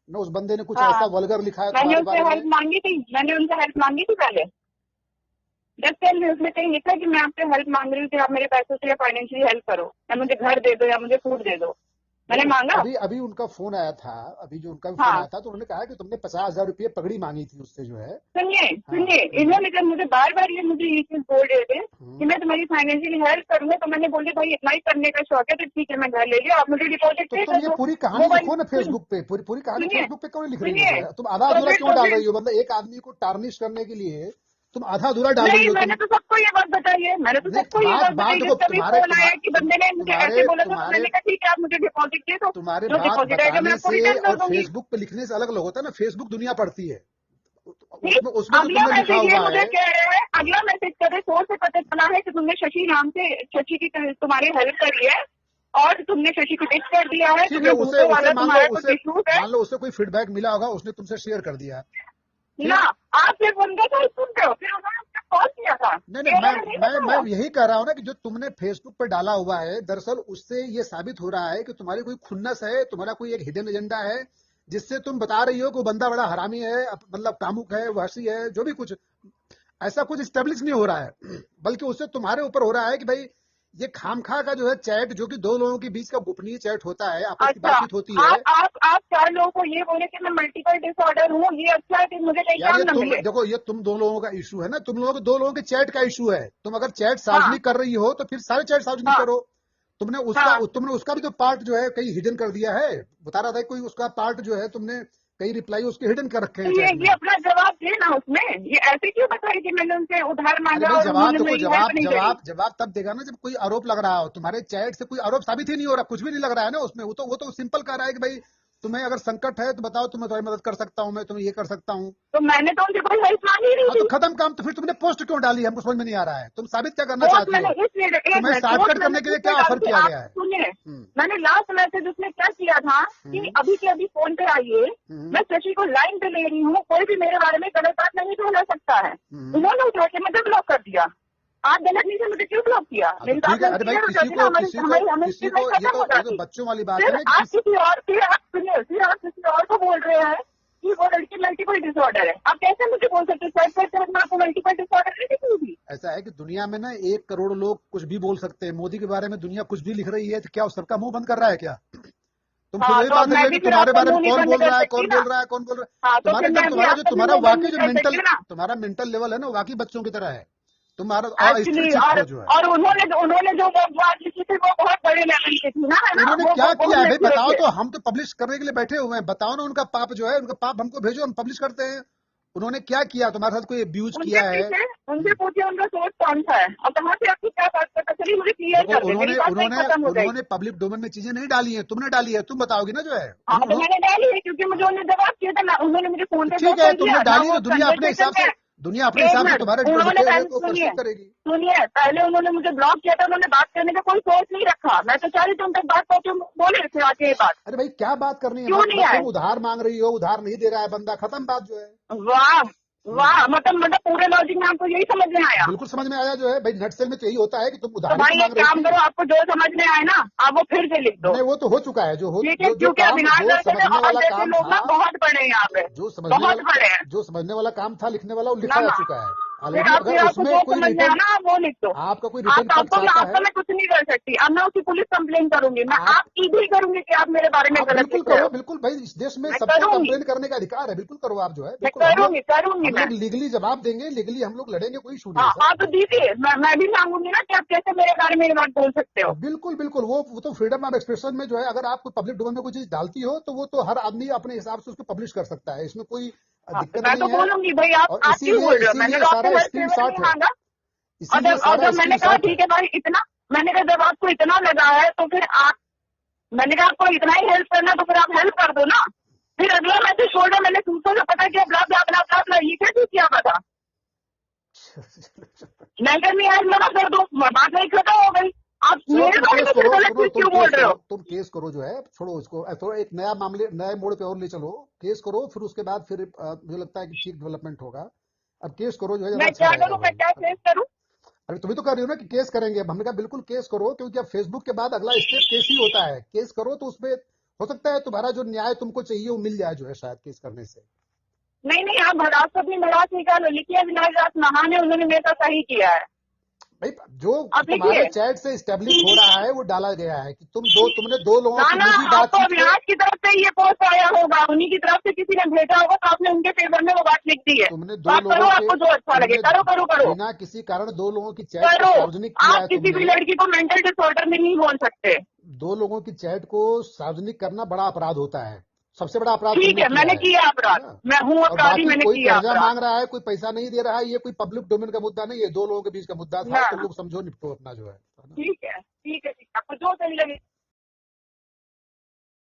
ना उस बंदे ने कुछ ऐसा हाँ, वल्गर लिखा है मैंने तुम्हारे उससे बारे में। हेल्प मांगी थी, मैंने उनसे हेल्प मांगी थी पहले। जब टेल में उसने कहीं लिखा कि मैं आपसे हेल्प मांग रही हूँ कि आप मेरे पैसों से या फाइनेंशियली हेल्प करो, या मुझे घर दे दो या मुझे फूड दे दो, मैंने देखो मांगा? अभी अभी उनका फोन आया था, अभी जो उनका भी फोन हाँ, आया था तो उन्होंने कहा कि तुमने 50,000 रुपये पगड़ी मांगी थी उससे जो है। सुनिए हाँ। सुनिए, इन्होंने जब मुझे बार बार मुझे ये चीज बोल रहे थे कि हम्म। मैं तुम्हारी फाइनेंशियली हेल्प करूंगा, तो मैंने बोली भाई इतना ही करने का शौक है तो ठीक है, मैं घर ले लिया, आप मुझे डिपॉजिट तो पे तुम कर ये दो। पूरी वो कहानी भाई लिखो ना फेसबुक पे, पूरी पूरी कहानी सुनिए फेसबुक पे क्यों लिख रही हो जो सुनिए, है, तुम आधा तो अधूरा फिर क्यों तो डाल फिर रही हो, मतलब एक आदमी को टार्निश करने के लिए तुम आधा अधूरा डाल रही नहीं, हो मैंने तुम। तो सबको ये बात बताई है, मैंने तो नहीं, सबको ये बात बात बात बताई। देखो जब तभी तुम्हारे फोन आया कि बंदे ने मुझे ऐसे तुम्हारे बोला था, तो तुम्हारे मैंने कहा ठीक है, आप मुझे डिपॉजिट दे दो, तुम्हारे जो बात डिपॉजिट आएगा मैं बताने आपको से रिटर्न कर और दूंगी। फेसबुक पे लिखने से अलग अलग होता है ना, फेसबुक दुनिया पढ़ती है। ठीक, उसमें उसमें जो अगला तुमने लिखा मैसेज ये हुआ मुझे है। कह रहे हैं, अगला मैसेज करे सोर्स से पता चला है कि तुमने शशि नाम से, शशि की तुम्हारी हेल्प करी है और तुमने शशि को टिच कर दिया है, ठीक है, तुम्हें उसे भूतों उसे वाला मान लो, तुम्हारा कुछ उसे इश्यूज है मान लो उसे कोई फीडबैक मिला होगा, उसने तुमसे शेयर कर दिया। ना। फिर आप सिर्फ उनका कॉल सुनते हो, फिर उन्होंने मुझे कॉल किया था, नहीं नहीं, ये मैं उन्होंने नहीं मैं मैं बताया। यही कह रहा हूँ ना कि जो तुमने फेसबुक पे डाला हुआ है, दरअसल उससे ये साबित हो रहा है कि तुम्हारी कोई खुन्नस है, तुम्हारा कोई एक हिडन एजेंडा है, जिससे तुम बता रही हो कि वो बंदा बड़ा हरामी है, मतलब कामुक है, वहशी है, जो भी कुछ ऐसा कुछ स्टेब्लिश नहीं हो रहा है, बल्कि उससे तुम्हारे ऊपर हो रहा है कि भाई ये खामखा का जो है चैट, जो कि दो लोगों के बीच का गोपनीय चैट होता है, आपस की अच्छा, बातचीत होती है। आप चार लोगों को ये बोले कि मैं मल्टीपल डिसऑर्डर हूँ, ये अच्छा है कि मुझे कहीं यार ये काम न तुम मिले। देखो, ये तुम दो लोगों का इशू है ना, तुम लोगों के दो लोगों के चैट का इशू है। तुम अगर चैट हाँ सार्वजनिक कर रही हो तो फिर सारे चैट सार्वजनिक हाँ करो। हाँ, तुमने उसका भी तो पार्ट जो है कहीं हिडन कर दिया है, बता रहा था कोई उसका पार्ट जो है तुमने कई रिप्लाई उसके हिडन कर रखे तो हैं चैट ये में। अपना जवाब दे ना उसमें, ये ऐसे क्यों बताई कि मैंने उनसे उधार अरे मांगा भाई और जवाब उन्होंने देखो, मेरी हेल्प जवाब नहीं करी। जवाब जवाब तब देगा ना जब कोई आरोप लग रहा हो, तुम्हारे चैट से कोई आरोप साबित ही नहीं हो रहा, कुछ भी नहीं लग रहा है ना उसमें। वो तो सिंपल कह रहा है कि भाई तुम्हें अगर संकट है तो बताओ, तुम्हें तुम्हारी मदद कर सकता हूँ, मैं तुम्हें ये कर सकता हूँ। तो मैंने तो उनसे कोई हेल्प मांगी नहीं हाँ तो थी। खत्म काम, तो फिर तुमने पोस्ट क्यों डाली, हमको समझ में नहीं आ रहा है, तुम साबित क्या करना पोस्ट चाहती मैंने हो। इसलिए, एक तुम्हें मिनट, पोस्ट शॉर्टकट मैंने करने के लिए क्या इसलिए डाली ऑफर थी, किया आप गया है। सुनिए। हम्म। मैंने लास्ट मैसेज उसमें क्या किया था कि हम्म। अभी के अभी फोन पे आइए, हम्म। मैं शशि को लाइन पे ले रही हूँ, कोई भी मेरे बारे में गलत बात नहीं बोल सकता है। हम्म। उन्होंने उठा के मुझे ब्लॉक कर दिया। आप गलत नहीं से मुझे क्यों ब्लॉक किया? हाँ तो मेरी बात ठीक है, जब अरे भाई क्लियर हो किसी जाती ना, को हमारी किसी को हमारी हमें किसी नहीं को खत्म हो ये तो जाती। बच्चों वाली बात है फिर ना कि आप किसी। किसी और, फिर आप सुनिए, फिर आप किसी और को बोल रहे हैं कि वो लड़की मल्टीपल डिसऑर्डर है। आप कैसे मुझे बोल सकते हैं? मैं आपको मल्टीपल डिसऑर्डर नहीं दिखूंगी। ऐसा है कि दुनिया में ना 1 करोड़ लोग कुछ भी बोल सकते हैं, मोदी के बारे में दुनिया कुछ भी लिख रही है, तो क्या उस सबका मुंह बंद कर रहा है क्या। तुम खुद हाँ, वही तो अब बात रही मैं है भी कि फिर तुम्हारे आपका बारे में मुंह नहीं कौन बंद बोल कर रहा है, सकती कौन ना। बोल रहा है, कौन बोल रहा है। हाँ, तो तुम्हारे फिर जब मैं भी तुम्हारा जो आपका भी तुम्हारा मुंह बंद वाकई नहीं जो कर मेंटल सकती ना। तुम्हारा मेंटल लेवल है ना, वाकई बच्चों की तरह है। तुम्हारा स्थिर एक्चुअली, चित्त हो जो है। और उन्होंने जो वो बात लिखी थी वो बहुत बड़े लेवल की थी ना, है ना, उन्होंने क्या वो किया हम है भाई लिख रहे बताओ थे। तो, हम तो पब्लिश करने के लिए बैठे हुए हैं, बताओ ना उनका पाप जो है, उनका पाप हमको भेजो, हम पब्लिश करते हैं। उन्होंने क्या किया तुम्हारे साथ, कोई अब्यूज उनसे किया है। पूछे, उनसे पूछे उनका सोच कौन सा है और कहाँ से आपकी क्या बात पता चली, मुझे क्लियर देखो कर दे, मेरी उन्होंने बात नहीं उन्होंने खत्म हो जाएगी। उन्होंने पब्लिक डोमेन में चीजें नहीं डाली है, तुमने डाली है, तुम बताओगी ना जो है हाँ, तो मैंने डाली है क्योंकि मुझे हाँ उन्होंने जवाब किया था ना, उन्होंने मुझे फोन तो पे ठीक ब्लॉक है, कर तुमने दिया ना, डाली तो वो कन्वर्सेशन में। दुनिया अपने एक हिसाब से मिनट, तुम्हारे उन्होंने लिखे हुए पहले को सुनिए, कंसीडर करेगी। सुनिए, पहले उन्होंने मुझे ब्लॉक किया था, उन्होंने बात करने का कोई सोच नहीं रखा। मैं तो चाह रही थी उन तक बात पहुंचे, बोले थे आके ये बात, अरे भाई क्या बात करनी है, क्यों नहीं तुम आए? उधार मांग रही हो, उधार नहीं दे रहा है बंदा, खत्म बात जो है। वाह, हम्म। वाह, मतलब पूरे लॉजिक में आपको यही समझ में आया? बिल्कुल समझ में आया जो है भाई, नटसेल में तो यही होता है कि तुम तो उधार ही तो भाई एक मांग रही काम थी। करो, आपको जो समझ में आए ना, आप वो फिर से लिख दो। नहीं वो तो हो चुका है, ठीक है, जो क्योंकि काम, अविनाश जो दर्शन समझने और वाला जैसे काम लोग था, ना बहुत बड़े हैं यहाँ पे, बहुत बड़े हैं जो समझने वाला काम था लिखने वाला, वो ना लिखा जा ना। चुका है फिर ऑलरेडी। अगर फिर आपको उसमें जो कोई समझ में आया रिटर्न, ना, आप वो लिख दो। आपका कोई आप रिटर्न पक्ष आता आपका है, मैं कुछ नहीं कर सकती, अब मैं उसकी पुलिस कंप्लेन करूंगी, मैं आप आपकी भी करूंगी कि आप मेरे बारे में आप गलत बिल्कुल लिख रहे करो, हो। बिल्कुल भाई, इस देश में मैं सबको करूंगी, कंप्लेन करने का अधिकार है, बिल्कुल करो आप जो है, मैं बिल्कुल करूंगी करूंगी हम मैं। लोग लीगली जवाब देंगे, लीगली हम लोग लड़ेंगे, कोई इशू नहीं है हाँ सर। हाँ, तो दीजिए, मैं भी मांगूंगी ना कि आप कैसे मेरे बारे में ये बात बोल सकते हो। बिल्कुल बिल्कुल, वो तो फ्रीडम ऑफ एक्सप्रेशन में जो है, अगर आप पब्लिक डोमेन में कोई चीज डालती हो तो वो तो हर आदमी अपने हिसाब से उसको पब्लिश कर सकता है, इसमें कोई हाँ, तो दिक्कत मैं तो नहीं है। बोलूंगी भाई, और आप क्यों बोल रहे हो? मैंने इसीलिए तो आपसे सारा हेल्प स्क्रीन फेवर नहीं शॉट है, मांगा। इसीलिए और सारा जब मैंने स्क्रीन कहा शॉट है। ठीक है भाई इतना, मैंने कहा जब आपको इतना लगा है तो फिर आप, मैंने कहा आपको इतना ही हेल्प करना तो फिर आप हेल्प कर दो ना। फिर अगला मैसेज छोड़ दो, मैंने सूत्रों से पता किया, ब्ला ब्ला ब्ला ब्ला ब्ला, ये क्या चीज किया था? मैं करनी आज मना कर दो, बात नहीं खत्म हो गई। आप चलो मेरे तुम बारे केस में फिर करो, गलत सुनो चीज क्यों बोल रहे हो? तुम केस करो जो है, छोड़ो इसको, थोड़ा एक नया मामले, नए मोड़ पे और ले चलो, केस करो, फिर उसके बाद फिर मुझे लगता है कि ठीक डेवलपमेंट होगा। अब केस करो जो है, ज्यादा मैं अच्छा क्या रहेगा करूं, मैं भाई। क्या फेस करूं? अरे तुम्ही तो कह रही हो ना कि केस करेंगे, अब हमने कहा बिल्कुल केस करो, क्योंकि अब फेसबुक के बाद अगला स्टेप केस ही होता है, केस करो तो उसमें हो सकता है तुम्हारा जो न्याय तुमको चाहिए वो मिल जाए जो है शायद केस करने से। नहीं नहीं, आप भड़ास को अपनी भड़ास निकालो, लिखिए विनायक दास महान है, उन्होंने मेरे साथ सही किया है। भाई जो आप तुम्हारे लिखिए। चैट से स्टेब्लिश हो रहा है वो डाला गया है कि तुमने दो लोगों की ना निजी आपको बातचीत को, अविनाश की तरफ से ये पोस्ट आया होगा, उन्हीं की तरफ से किसी ने भेजा होगा, तो आपने उनके फेवर में वो बात लिख दी है। तुमने तो आप करो, आपको जो अच्छा लगे करो करो करो बिना किसी कारण दो लोगों की चैट को करो। सार्वजनिक किया आप है किसी भी तुमने। लड़की को मेंटल डिसऑर्डर में नहीं बोल सकते। दो लोगों की चैट को सार्वजनिक करना बड़ा अपराध होता है, सबसे बड़ा अपराध ठीक तुमने है, किया मैंने किया है अपराध, ना। मैं हूँ और अपराधी, बाकी मैंने कोई किया कर्जा अपराध। मांग रहा है, कोई पैसा नहीं दे रहा है, ये कोई पब्लिक डोमेन का मुद्दा नहीं है, दो लोगों के बीच का मुद्दा था, ना तुम लोग समझो निपटो अपना जो है ना। ठीक है ठीक है ठीक है, आपको जो सही लगे।